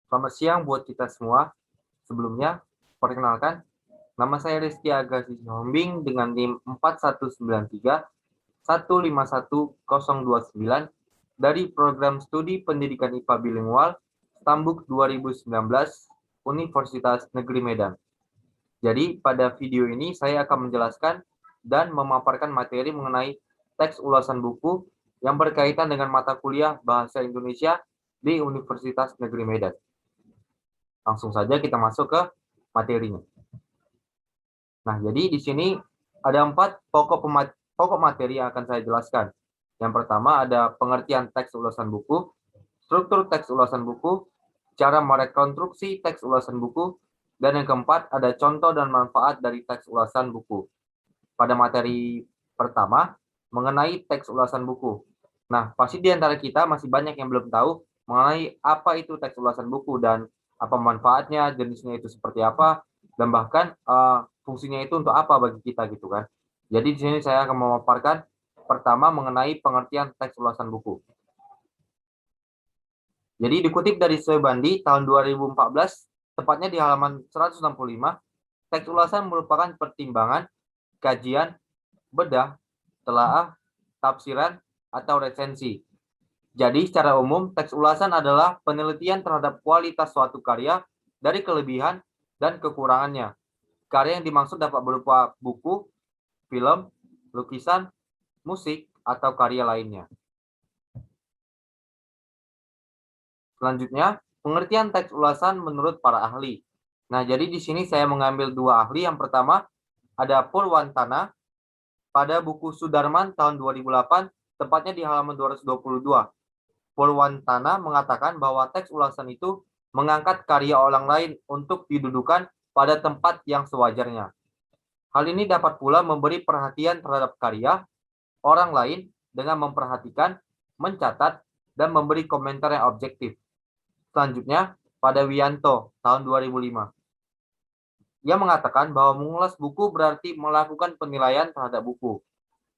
Selamat siang buat kita semua. Sebelumnya, perkenalkan, nama saya Rizky Agassi Hombing dengan NIM 4193-151-029 dari Program Studi Pendidikan IPA Bilingual Stambuk 2019 Universitas Negeri Medan. Jadi, pada video ini saya akan menjelaskan dan memaparkan materi mengenai teks ulasan buku yang berkaitan dengan mata kuliah Bahasa Indonesia di Universitas Negeri Medan. Langsung saja kita masuk ke materinya. Nah, jadi di sini ada 4 pokok materi yang akan saya jelaskan. Yang pertama ada pengertian teks ulasan buku, struktur teks ulasan buku, cara merekonstruksi teks ulasan buku, dan yang keempat ada contoh dan manfaat dari teks ulasan buku. Pada materi pertama, mengenai teks ulasan buku. Nah, pasti di antara kita masih banyak yang belum tahu mengenai apa itu teks ulasan buku dan apa manfaatnya, jenisnya itu seperti apa, dan bahkan fungsinya itu untuk apa bagi kita gitu kan. Jadi di sini saya akan memaparkan pertama mengenai pengertian teks ulasan buku. Jadi dikutip dari Swebandi tahun 2014, tepatnya di halaman 165, teks ulasan merupakan pertimbangan, kajian, bedah, telaah, tafsiran, atau resensi. Jadi secara umum, teks ulasan adalah penelitian terhadap kualitas suatu karya dari kelebihan dan kekurangannya. Karya yang dimaksud dapat berupa buku, film, lukisan, musik, atau karya lainnya. Selanjutnya, pengertian teks ulasan menurut para ahli. Nah, jadi di sini saya mengambil 2 ahli. Yang pertama, ada Purwantana pada buku Sudarman tahun 2008, tepatnya di halaman 222. Purwantana mengatakan bahwa teks ulasan itu mengangkat karya orang lain untuk didudukan pada tempat yang sewajarnya. Hal ini dapat pula memberi perhatian terhadap karya orang lain dengan memperhatikan, mencatat, dan memberi komentar yang objektif. Selanjutnya, pada Wianto tahun 2005. Ia mengatakan bahwa mengulas buku berarti melakukan penilaian terhadap buku,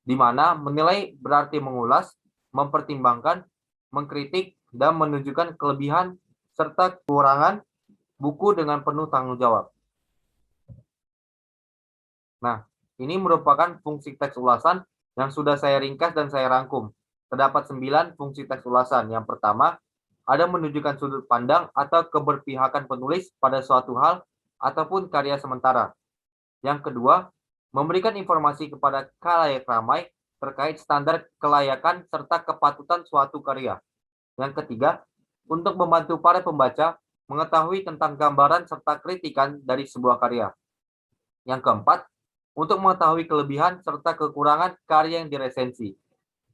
di mana menilai berarti mengulas, mempertimbangkan, mengkritik, dan menunjukkan kelebihan serta kekurangan buku dengan penuh tanggung jawab. Nah, ini merupakan fungsi teks ulasan yang sudah saya ringkas dan saya rangkum. Terdapat 9 fungsi teks ulasan. Yang pertama, ada menunjukkan sudut pandang atau keberpihakan penulis pada suatu hal ataupun karya sementara. Yang kedua, memberikan informasi kepada khalayak ramai terkait standar kelayakan serta kepatutan suatu karya. Yang ketiga, untuk membantu para pembaca mengetahui tentang gambaran serta kritikan dari sebuah karya. Yang keempat, untuk mengetahui kelebihan serta kekurangan karya yang diresensi.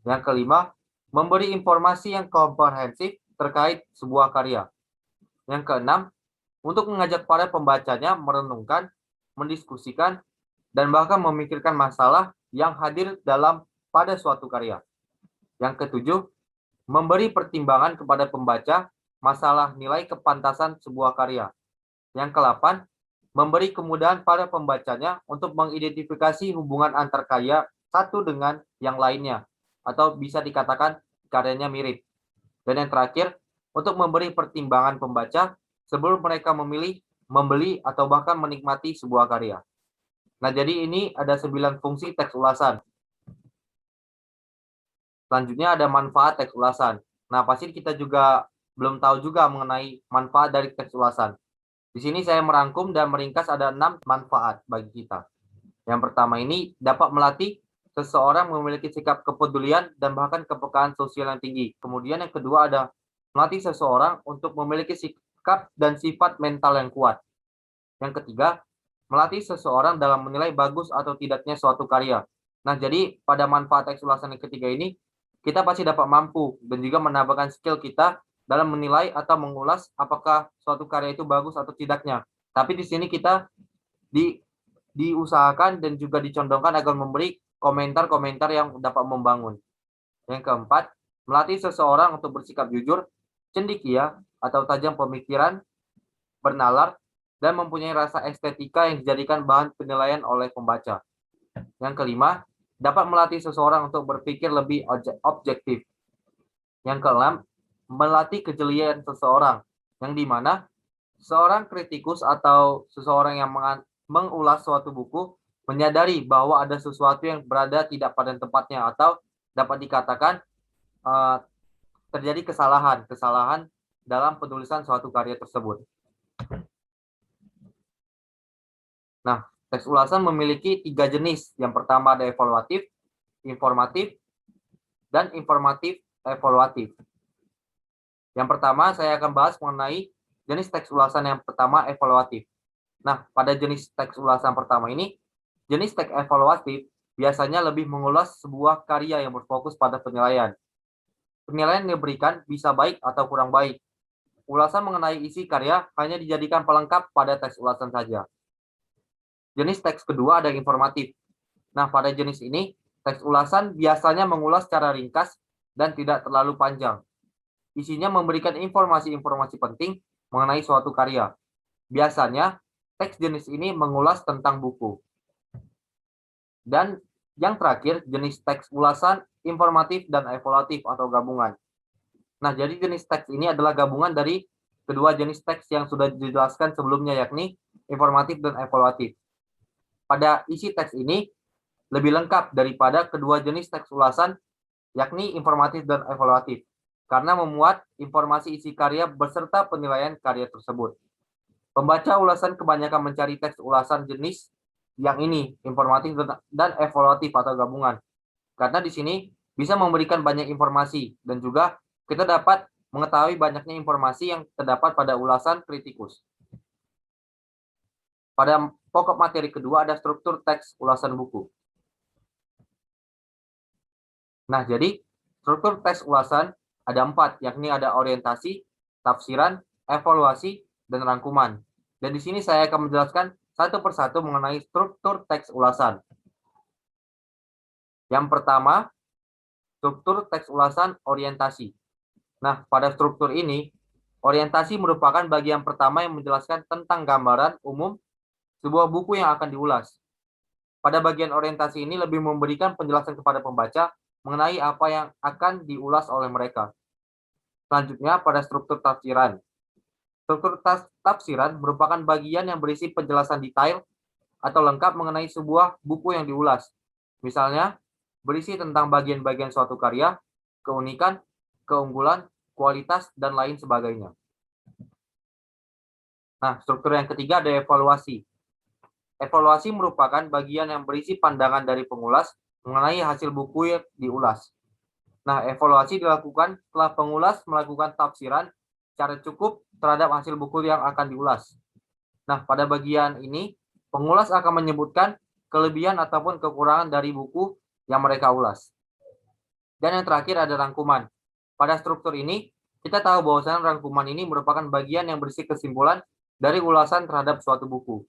Yang kelima, memberi informasi yang komprehensif terkait sebuah karya. Yang keenam, untuk mengajak para pembacanya merenungkan, mendiskusikan, dan bahkan memikirkan masalah yang hadir pada suatu karya. Yang ketujuh, memberi pertimbangan kepada pembaca masalah nilai kepantasan sebuah karya. Yang ke-8, memberi kemudahan pada pembacanya untuk mengidentifikasi hubungan antar karya satu dengan yang lainnya, atau bisa dikatakan karyanya mirip. Dan yang terakhir, untuk memberi pertimbangan pembaca sebelum mereka memilih, membeli, atau bahkan menikmati sebuah karya. Nah, jadi ini ada 9 fungsi teks ulasan. Selanjutnya ada manfaat teks ulasan. Nah, pasti kita juga belum tahu juga mengenai manfaat dari teks ulasan. Di sini saya merangkum dan meringkas ada 6 manfaat bagi kita. Yang pertama ini dapat melatih seseorang memiliki sikap kepedulian dan bahkan kepekaan sosial yang tinggi. Kemudian yang kedua ada melatih seseorang untuk memiliki sikap dan sifat mental yang kuat. Yang ketiga, melatih seseorang dalam menilai bagus atau tidaknya suatu karya. Nah, jadi pada manfaat teks ulasan yang ketiga ini, kita pasti dapat mampu dan juga menambahkan skill kita dalam menilai atau mengulas apakah suatu karya itu bagus atau tidaknya. Tapi di sini kita diusahakan dan juga dicondongkan agar memberi komentar-komentar yang dapat membangun. Yang keempat, melatih seseorang untuk bersikap jujur, cendekia, atau tajam pemikiran, bernalar, dan mempunyai rasa estetika yang dijadikan bahan penilaian oleh pembaca. Yang kelima, dapat melatih seseorang untuk berpikir lebih objektif. Yang keenam, melatih kejelian seseorang yang dimana seorang kritikus atau seseorang yang mengulas suatu buku menyadari bahwa ada sesuatu yang berada tidak pada tempatnya atau dapat dikatakan terjadi kesalahan dalam penulisan suatu karya tersebut. Nah, teks ulasan memiliki 3 jenis. Yang pertama ada evaluatif, informatif, dan informatif evaluatif. Yang pertama saya akan bahas mengenai jenis teks ulasan yang pertama evaluatif. Nah, pada jenis teks ulasan pertama ini, jenis teks evaluatif biasanya lebih mengulas sebuah karya yang berfokus pada penilaian. Penilaian yang diberikan bisa baik atau kurang baik. Ulasan mengenai isi karya hanya dijadikan pelengkap pada teks ulasan saja. Jenis teks kedua ada informatif. Nah, pada jenis ini, teks ulasan biasanya mengulas secara ringkas dan tidak terlalu panjang. Isinya memberikan informasi-informasi penting mengenai suatu karya. Biasanya, teks jenis ini mengulas tentang buku. Dan yang terakhir, jenis teks ulasan informatif dan evaluatif atau gabungan. Nah, jadi jenis teks ini adalah gabungan dari kedua jenis teks yang sudah dijelaskan sebelumnya, yakni informatif dan evaluatif. Pada isi teks ini lebih lengkap daripada kedua jenis teks ulasan, yakni informatif dan evaluatif, karena memuat informasi isi karya beserta penilaian karya tersebut. Pembaca ulasan kebanyakan mencari teks ulasan jenis yang ini, informatif dan evaluatif atau gabungan, karena di sini bisa memberikan banyak informasi dan juga kita dapat mengetahui banyaknya informasi yang terdapat pada ulasan kritikus. Pada pokok materi kedua ada struktur teks ulasan buku. Nah, jadi struktur teks ulasan ada 4, yakni ada orientasi, tafsiran, evaluasi, dan rangkuman. Dan di sini saya akan menjelaskan satu persatu mengenai struktur teks ulasan. Yang pertama, struktur teks ulasan orientasi. Nah, pada struktur ini, orientasi merupakan bagian pertama yang menjelaskan tentang gambaran umum sebuah buku yang akan diulas. Pada bagian orientasi ini lebih memberikan penjelasan kepada pembaca mengenai apa yang akan diulas oleh mereka. Selanjutnya, pada struktur tafsiran. Struktur tafsiran merupakan bagian yang berisi penjelasan detail atau lengkap mengenai sebuah buku yang diulas. Misalnya, berisi tentang bagian-bagian suatu karya, keunikan, keunggulan, kualitas, dan lain sebagainya. Nah, struktur yang ketiga ada evaluasi. Evaluasi merupakan bagian yang berisi pandangan dari pengulas mengenai hasil buku yang diulas. Nah, evaluasi dilakukan setelah pengulas melakukan tafsiran secara cukup terhadap hasil buku yang akan diulas. Nah, pada bagian ini, pengulas akan menyebutkan kelebihan ataupun kekurangan dari buku yang mereka ulas. Dan yang terakhir ada rangkuman. Pada struktur ini, kita tahu bahwasanya rangkuman ini merupakan bagian yang berisi kesimpulan dari ulasan terhadap suatu buku.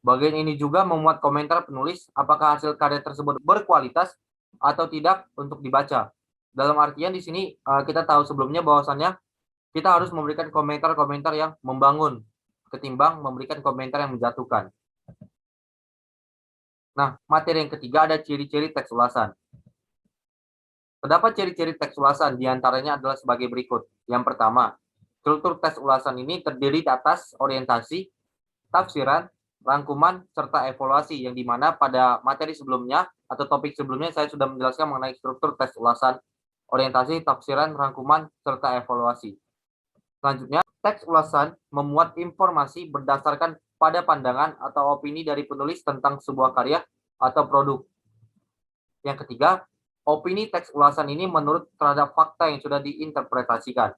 Bagian ini juga memuat komentar penulis apakah hasil karya tersebut berkualitas atau tidak untuk dibaca. Dalam artian di sini kita tahu sebelumnya bahwasannya kita harus memberikan komentar-komentar yang membangun ketimbang memberikan komentar yang menjatuhkan. Nah, materi yang ketiga ada ciri-ciri teks ulasan. Terdapat ciri-ciri teks ulasan, diantaranya adalah sebagai berikut. Yang pertama, struktur teks ulasan ini terdiri atas orientasi, tafsiran, rangkuman, serta evaluasi, yang dimana pada materi sebelumnya atau topik sebelumnya saya sudah menjelaskan mengenai struktur teks ulasan, orientasi, tafsiran, rangkuman, serta evaluasi. Selanjutnya, teks ulasan memuat informasi berdasarkan pada pandangan atau opini dari penulis tentang sebuah karya atau produk. Yang ketiga, opini teks ulasan ini menurut terhadap fakta yang sudah diinterpretasikan.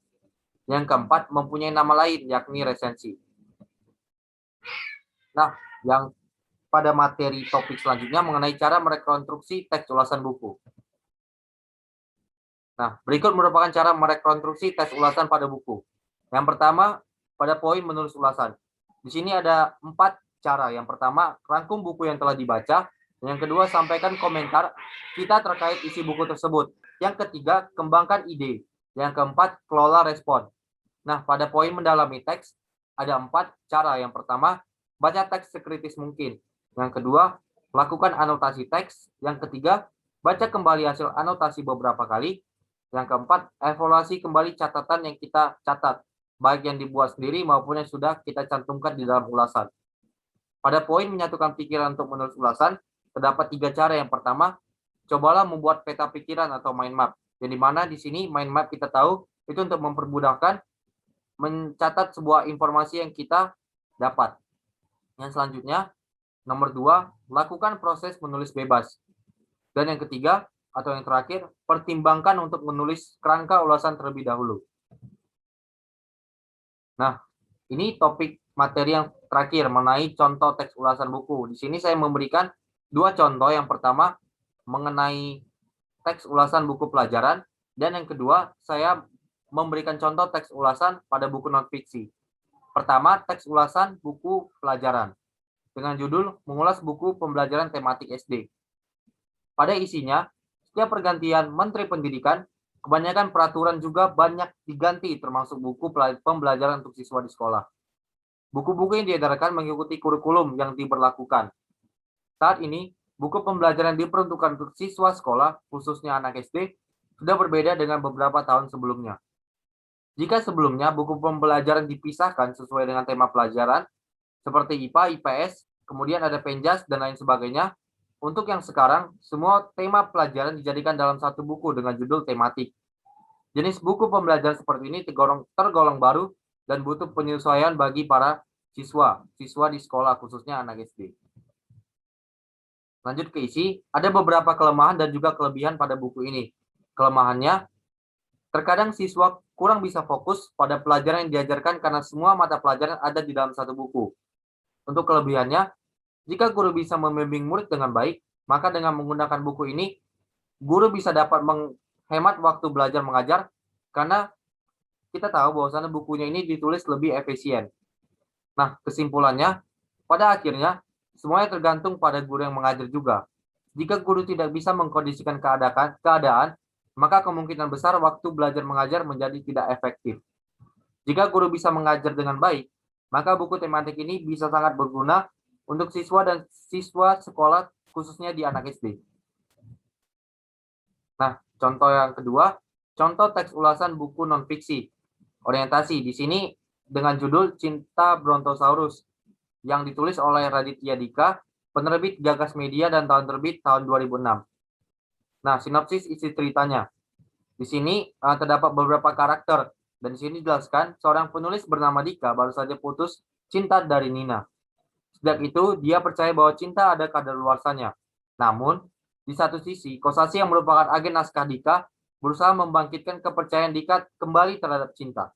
Yang keempat, mempunyai nama lain, yakni resensi. Nah, yang pada materi topik selanjutnya mengenai cara merekonstruksi teks ulasan buku. Nah, berikut merupakan cara merekonstruksi teks ulasan pada buku. Yang pertama, pada poin menulis ulasan. Di sini ada 4 cara. Yang pertama, rangkum buku yang telah dibaca. Yang kedua, sampaikan komentar kita terkait isi buku tersebut. Yang ketiga, kembangkan ide. Yang keempat, kelola respon. Nah, pada poin mendalami teks, ada 4 cara. Yang pertama, baca teks sekritis mungkin. Yang kedua, lakukan anotasi teks. Yang ketiga, baca kembali hasil anotasi beberapa kali. Yang keempat, evaluasi kembali catatan yang kita catat. baik yang dibuat sendiri maupun yang sudah kita cantumkan di dalam ulasan. Pada poin menyatukan pikiran untuk menulis ulasan, terdapat 3 cara. Yang pertama, cobalah membuat peta pikiran atau mind map. Yang dimana di sini mind map kita tahu itu untuk mempermudahkan mencatat sebuah informasi yang kita dapat. Yang selanjutnya, nomor 2, lakukan proses menulis bebas. Dan yang ketiga, atau yang terakhir, pertimbangkan untuk menulis kerangka ulasan terlebih dahulu. Nah, ini topik materi yang terakhir mengenai contoh teks ulasan buku. Di sini saya memberikan 2 contoh. Yang pertama, mengenai teks ulasan buku pelajaran. Dan yang kedua, saya memberikan contoh teks ulasan pada buku non-fiksi. Pertama, teks ulasan buku pelajaran dengan judul mengulas buku pembelajaran tematik SD. Pada isinya, setiap pergantian Menteri Pendidikan, kebanyakan peraturan juga banyak diganti termasuk buku pembelajaran untuk siswa di sekolah. Buku-buku yang diedarkan mengikuti kurikulum yang diberlakukan. Saat ini, buku pembelajaran diperuntukkan untuk siswa sekolah, khususnya anak SD, sudah berbeda dengan beberapa tahun sebelumnya. Jika sebelumnya buku pembelajaran dipisahkan sesuai dengan tema pelajaran, seperti IPA, IPS, kemudian ada Penjas, dan lain sebagainya, untuk yang sekarang, semua tema pelajaran dijadikan dalam satu buku dengan judul tematik. Jenis buku pembelajaran seperti ini tergolong baru dan butuh penyesuaian bagi para siswa di sekolah, khususnya anak SD. Lanjut ke isi, ada beberapa kelemahan dan juga kelebihan pada buku ini. Kelemahannya, terkadang siswa kurang bisa fokus pada pelajaran yang diajarkan karena semua mata pelajaran ada di dalam satu buku. Untuk kelebihannya, jika guru bisa membimbing murid dengan baik, maka dengan menggunakan buku ini, guru bisa dapat menghemat waktu belajar mengajar, karena kita tahu bahwasannya bukunya ini ditulis lebih efisien. Nah, kesimpulannya, pada akhirnya, semuanya tergantung pada guru yang mengajar juga. Jika guru tidak bisa mengkondisikan keadaan, maka kemungkinan besar waktu belajar mengajar menjadi tidak efektif. Jika guru bisa mengajar dengan baik, maka buku tematik ini bisa sangat berguna untuk siswa dan siswa sekolah, khususnya di anak SD. Nah, contoh yang kedua, contoh teks ulasan buku non-fiksi. Orientasi di sini dengan judul Cinta Brontosaurus yang ditulis oleh Raditya Dika, penerbit Gagas Media dan tahun terbit tahun 2006. Nah, sinopsis isi ceritanya. Di sini terdapat beberapa karakter, dan di sini dijelaskan seorang penulis bernama Dika baru saja putus cinta dari Nina. Sejak itu, dia percaya bahwa cinta ada kadaluarsanya. Namun, di satu sisi, Kosasih yang merupakan agen naskah Dika berusaha membangkitkan kepercayaan Dika kembali terhadap cinta.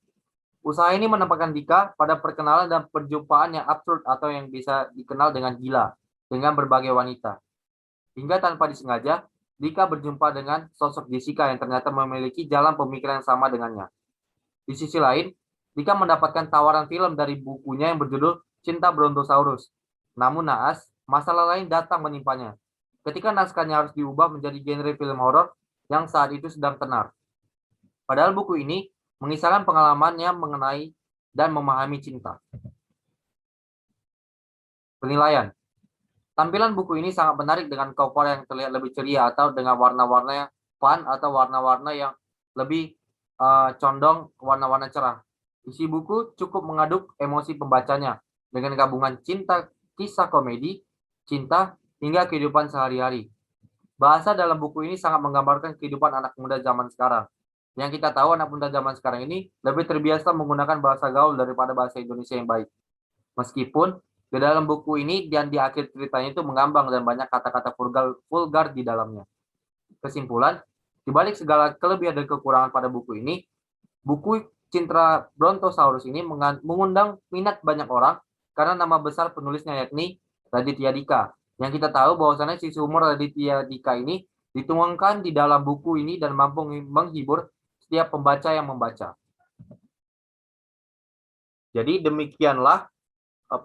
Usaha ini menempatkan Dika pada perkenalan dan perjumpaan yang absurd atau yang bisa dikenal dengan gila dengan berbagai wanita. Hingga tanpa disengaja, Dika berjumpa dengan sosok Jessica yang ternyata memiliki jalan pemikiran yang sama dengannya. Di sisi lain, Dika mendapatkan tawaran film dari bukunya yang berjudul Cinta Brontosaurus. Namun naas, masalah lain datang menimpanya. Ketika naskahnya harus diubah menjadi genre film horor yang saat itu sedang tenar. Padahal buku ini mengisahkan pengalamannya mengenai dan memahami cinta. Penilaian. Tampilan buku ini sangat menarik dengan cover yang terlihat lebih ceria atau dengan warna-warna yang fun atau warna-warna yang lebih condong warna-warna cerah. Isi buku cukup mengaduk emosi pembacanya dengan gabungan cinta, kisah komedi, cinta, hingga kehidupan sehari-hari. Bahasa dalam buku ini sangat menggambarkan kehidupan anak muda zaman sekarang. Yang kita tahu anak muda zaman sekarang ini lebih terbiasa menggunakan bahasa gaul daripada bahasa Indonesia yang baik. Meskipun di dalam buku ini dan di akhir ceritanya itu mengambang dan banyak kata-kata vulgar di dalamnya. Kesimpulan, dibalik segala kelebihan dan kekurangan pada buku ini, buku Cinta Brontosaurus ini mengundang minat banyak orang karena nama besar penulisnya yakni Raditya Dika. Yang kita tahu bahwasannya sisi humor Raditya Dika ini dituangkan di dalam buku ini dan mampu menghibur setiap pembaca yang membaca. Jadi demikianlah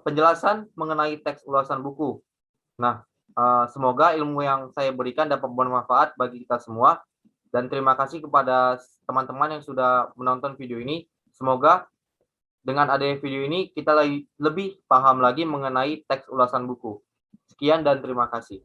penjelasan mengenai teks ulasan buku. Nah, semoga ilmu yang saya berikan dapat bermanfaat bagi kita semua. Dan terima kasih kepada teman-teman yang sudah menonton video ini. Semoga dengan adanya video ini kita lebih paham lagi mengenai teks ulasan buku. Sekian dan terima kasih.